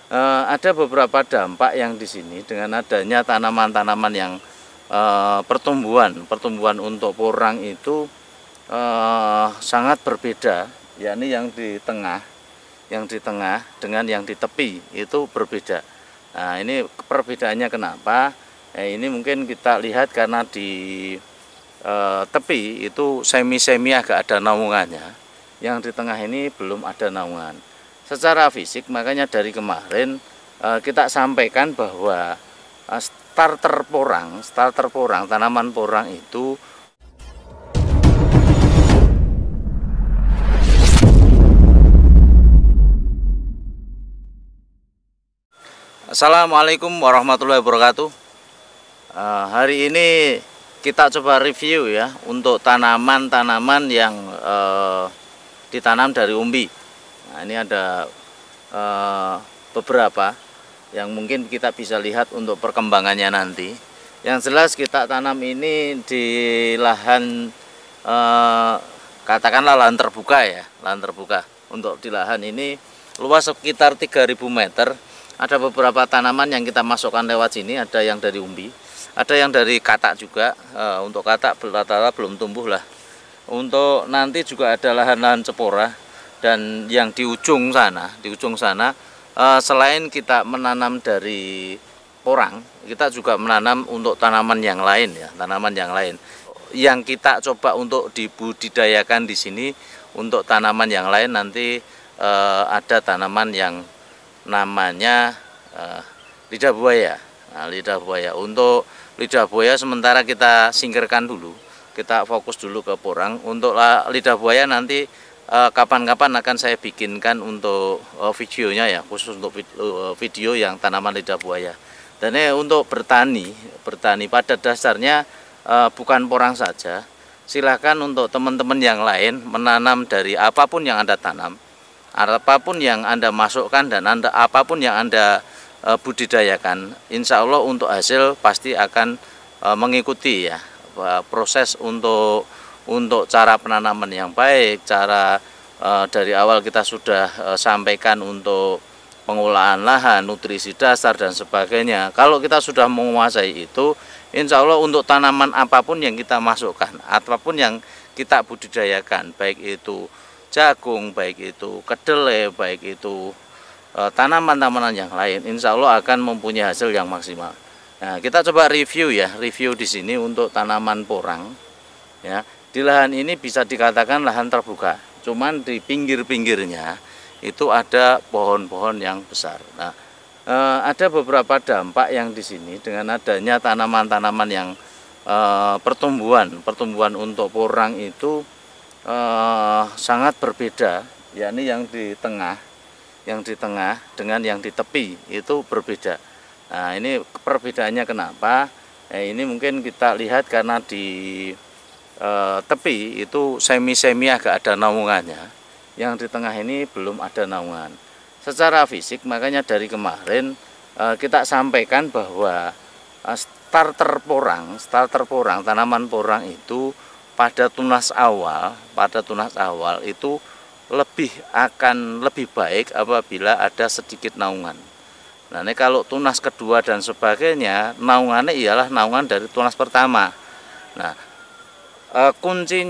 Ada beberapa dampak yang di sini dengan adanya tanaman-tanaman yang pertumbuhan untuk porang itu sangat berbeda, yakni yang di tengah dengan yang di tepi itu berbeda. Nah, ini perbedaannya kenapa? Ini mungkin kita lihat karena di tepi itu semi agak ada naungannya, yang di tengah ini belum ada naungan. Secara fisik makanya dari kemarin kita sampaikan bahwa starter porang tanaman porang itu Assalamualaikum warahmatullahi wabarakatuh. Hari ini kita coba review ya untuk tanaman-tanaman yang ditanam dari umbi. Nah, ini ada beberapa yang mungkin kita bisa lihat untuk perkembangannya nanti. Yang jelas kita tanam ini di lahan katakanlah lahan terbuka ya, lahan terbuka. Untuk di lahan ini luas sekitar 3000 meter. Ada beberapa tanaman yang kita masukkan lewat sini, ada yang dari umbi, ada yang dari katak juga. Untuk katak rata-rata belum tumbuh lah. Untuk nanti juga ada lahan-lahan cepora. Dan yang di ujung sana, selain kita menanam dari porang, kita juga menanam untuk tanaman yang lain ya, tanaman yang lain. Yang kita coba untuk dibudidayakan di sini untuk tanaman yang lain nanti ada tanaman yang namanya lidah buaya. Nah, lidah buaya. Untuk lidah buaya sementara kita singkirkan dulu. Kita fokus dulu ke porang. Untuk lidah buaya nanti kapan-kapan akan saya bikinkan untuk videonya ya, khusus untuk video yang tanaman lidah buaya. Dan untuk bertani pada dasarnya bukan porang saja. Silahkan untuk teman-teman yang lain menanam dari apapun yang Anda tanam, apapun yang Anda masukkan dan apapun yang Anda budidayakan, insya Allah untuk hasil pasti akan mengikuti ya proses untuk cara penanaman yang baik, cara dari awal kita sudah sampaikan untuk pengolahan lahan, nutrisi dasar dan sebagainya. Kalau kita sudah menguasai itu, insya Allah untuk tanaman apapun yang kita masukkan, apapun yang kita budidayakan, baik itu jagung, baik itu kedelai, baik itu tanaman-tanaman yang lain, insya Allah akan mempunyai hasil yang maksimal. Nah, kita coba review di sini untuk tanaman porang. Ya, di lahan ini bisa dikatakan lahan terbuka, cuman di pinggir-pinggirnya itu ada pohon-pohon yang besar. Nah, ada beberapa dampak yang di sini dengan adanya tanaman-tanaman yang pertumbuhan untuk porang itu sangat berbeda, yakni yang di tengah dengan yang di tepi itu berbeda. Nah, ini perbedaannya kenapa? Ini mungkin kita lihat karena di tepi itu semi agak ada naungannya, yang di tengah ini belum ada naungan. Secara fisik makanya dari kemarin kita sampaikan bahwa starter porang tanaman porang itu pada tunas awal itu akan lebih baik apabila ada sedikit naungan. Nah, ini kalau tunas kedua dan sebagainya, naungannya ialah naungan dari tunas pertama. Nah, kunci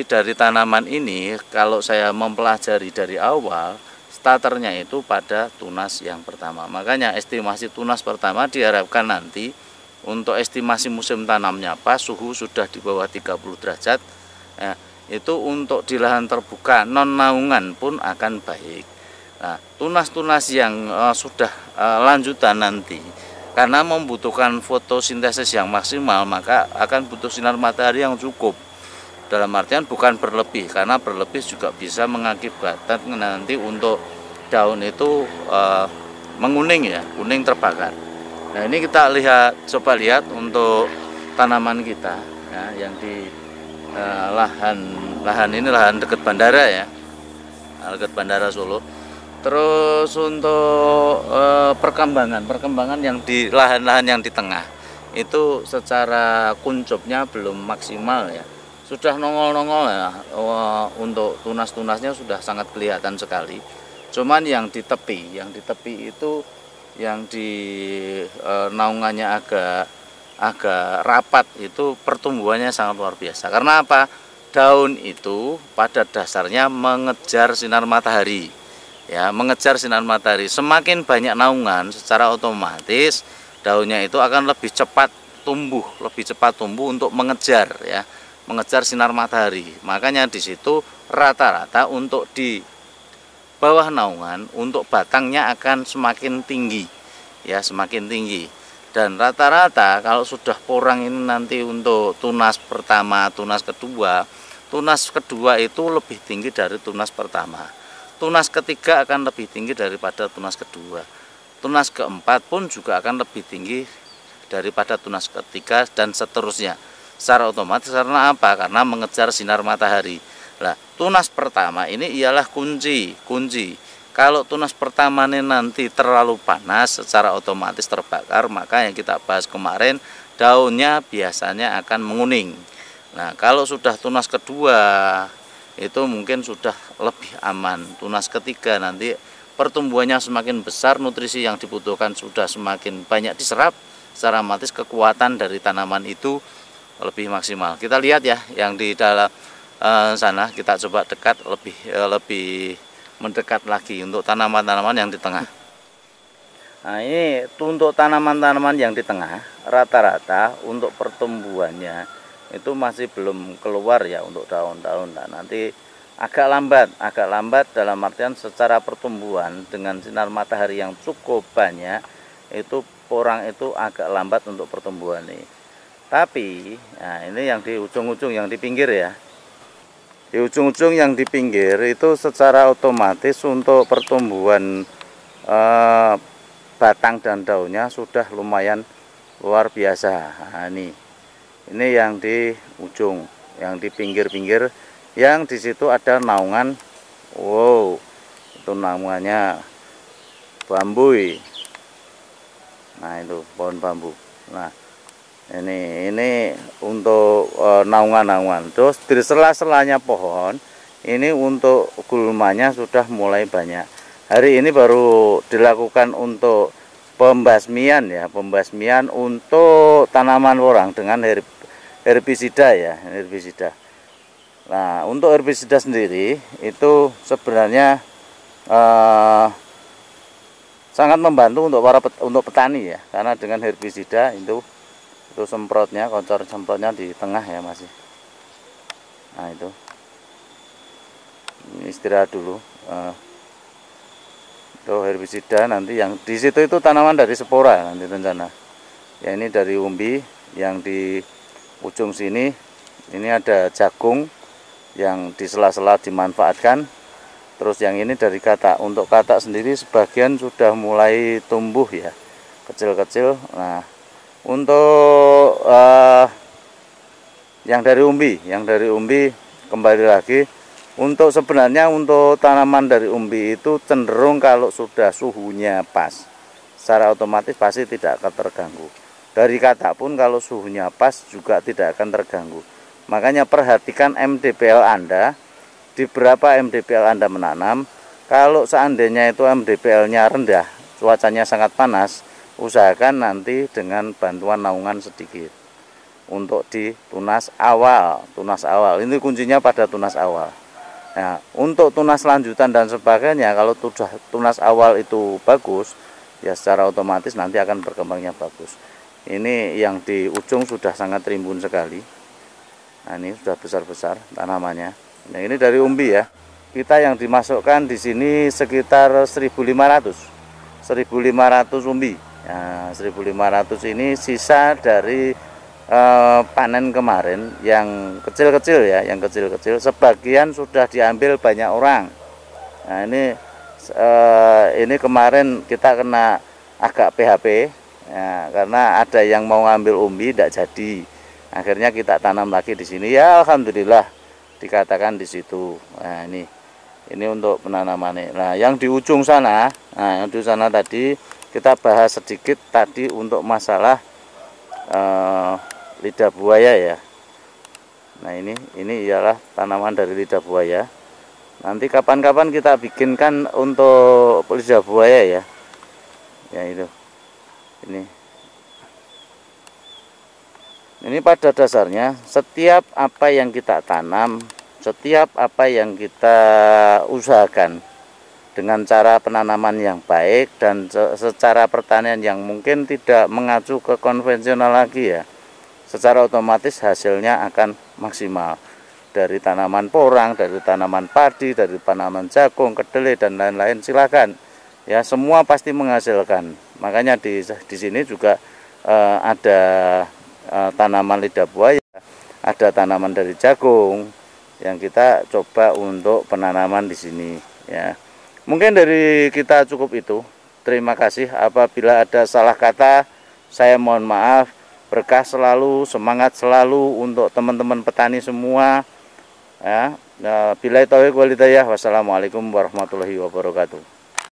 dari tanaman ini kalau saya mempelajari dari awal, starternya itu pada tunas yang pertama. Makanya estimasi tunas pertama diharapkan nanti untuk estimasi musim tanamnya pas suhu sudah di bawah 30 derajat. Itu untuk di lahan terbuka non naungan pun akan baik. Nah, tunas-tunas yang sudah lanjutan nanti karena membutuhkan fotosintesis yang maksimal, maka akan butuh sinar matahari yang cukup. Dalam artian bukan berlebih, karena berlebih juga bisa mengakibatkan nanti untuk daun itu menguning ya, kuning terbakar. Nah, ini kita coba lihat untuk tanaman kita ya, yang di lahan ini lahan dekat bandara ya, dekat bandara Solo. Terus untuk perkembangan yang di lahan-lahan yang di tengah itu secara kuncupnya belum maksimal ya, sudah nongol-nongol ya. Untuk tunas-tunasnya sudah sangat kelihatan sekali. Cuman yang di tepi itu yang di naungannya agak rapat itu pertumbuhannya sangat luar biasa. Karena apa? Daun itu pada dasarnya mengejar sinar matahari. Ya, mengejar sinar matahari. Semakin banyak naungan, secara otomatis daunnya itu akan lebih cepat tumbuh untuk mengejar ya, mengejar sinar matahari. Makanya di situ rata-rata untuk di bawah naungan untuk batangnya akan semakin tinggi ya, semakin tinggi. Dan rata-rata kalau sudah porang ini nanti untuk tunas pertama, tunas kedua itu lebih tinggi dari tunas pertama. Tunas ketiga akan lebih tinggi daripada tunas kedua. Tunas keempat pun juga akan lebih tinggi daripada tunas ketiga dan seterusnya. Secara otomatis karena apa? Karena mengejar sinar matahari. Nah, tunas pertama ini ialah kunci. Kalau tunas pertama ini nanti terlalu panas, secara otomatis terbakar, maka yang kita bahas kemarin daunnya biasanya akan menguning. Nah, kalau sudah tunas kedua itu mungkin sudah lebih aman. Tunas ketiga nanti pertumbuhannya semakin besar, nutrisi yang dibutuhkan sudah semakin banyak diserap, secara otomatis kekuatan dari tanaman itu lebih maksimal. Kita lihat ya yang di dalam sana, kita coba dekat, lebih mendekat lagi untuk tanaman-tanaman yang di tengah. Nah, ini untuk tanaman-tanaman yang di tengah rata-rata untuk pertumbuhannya itu masih belum keluar ya untuk daun-daun. Nah, nanti agak lambat dalam artian secara pertumbuhan dengan sinar matahari yang cukup banyak itu porang itu agak lambat untuk pertumbuhan ini. Tapi nah ini yang di ujung-ujung yang di pinggir ya. Di ujung-ujung yang di pinggir itu secara otomatis untuk pertumbuhan batang dan daunnya sudah lumayan luar biasa. Nah, ini yang di ujung, yang di pinggir-pinggir, yang di situ ada naungan. Wow, itu naungannya bambu. Nah, itu pohon bambu. Nah, ini untuk naungan-naungan. Terus di sela-selanya pohon ini untuk gulmanya sudah mulai banyak. Hari ini baru dilakukan untuk pembasmian ya, pembasmian untuk tanaman porang dengan herbisida ya, herbisida. Nah, untuk herbisida sendiri itu sebenarnya sangat membantu untuk petani ya, karena dengan herbisida itu semprotnya, koncor semprotnya di tengah ya masih. Nah itu istirahat dulu. Itu herbisida nanti yang di situ itu tanaman dari spora nanti rencana. Ya ini dari umbi, yang di ujung sini ini ada jagung yang di sela-sela dimanfaatkan. Terus yang ini dari katak. Untuk katak sendiri sebagian sudah mulai tumbuh ya, kecil-kecil. Nah, untuk yang dari umbi kembali lagi, untuk sebenarnya untuk tanaman dari umbi itu cenderung kalau sudah suhunya pas, secara otomatis pasti tidak akan terganggu. Dari katak pun kalau suhunya pas juga tidak akan terganggu. Makanya perhatikan MDPL Anda, di berapa MDPL Anda menanam. Kalau seandainya itu MDPL-nya rendah, cuacanya sangat panas, usahakan nanti dengan bantuan naungan sedikit untuk di tunas awal. Ini kuncinya pada tunas awal. Nah, untuk tunas lanjutan dan sebagainya, kalau tunas awal itu bagus ya, secara otomatis nanti akan berkembangnya bagus. Ini yang di ujung sudah sangat rimbun sekali. Nah, ini sudah besar-besar tanamannya. Nah, ini dari umbi ya. Kita yang dimasukkan di sini sekitar 1.500 umbi. Nah, 1.500 ini sisa dari panen kemarin yang kecil-kecil ya, yang kecil-kecil. Sebagian sudah diambil banyak orang. Nah, ini kemarin kita kena agak PHP ya, karena ada yang mau ngambil umbi tidak jadi. Akhirnya kita tanam lagi di sini ya, alhamdulillah dikatakan di situ. Nah, ini untuk penanaman. Nah, yang di ujung sana, yang di sana tadi kita bahas sedikit tadi untuk masalah lidah buaya ya. Nah, ini ialah tanaman dari lidah buaya. Nanti kapan-kapan kita bikinkan untuk lidah buaya ya. Ya itu. Ini pada dasarnya setiap apa yang kita tanam, setiap apa yang kita usahakan dengan cara penanaman yang baik dan secara pertanian yang mungkin tidak mengacu ke konvensional lagi ya, secara otomatis hasilnya akan maksimal. Dari tanaman porang, dari tanaman padi, dari tanaman jagung, kedelai dan lain-lain, silakan ya, semua pasti menghasilkan. Makanya di sini juga ada tanaman lidah buaya, ada tanaman dari jagung yang kita coba untuk penanaman di sini ya. Mungkin dari kita cukup itu. Terima kasih. Apabila ada salah kata, saya mohon maaf. Berkah selalu, semangat selalu untuk teman-teman petani semua. Ya, billahi taufiq wal hidayah. Wassalamualaikum warahmatullahi wabarakatuh.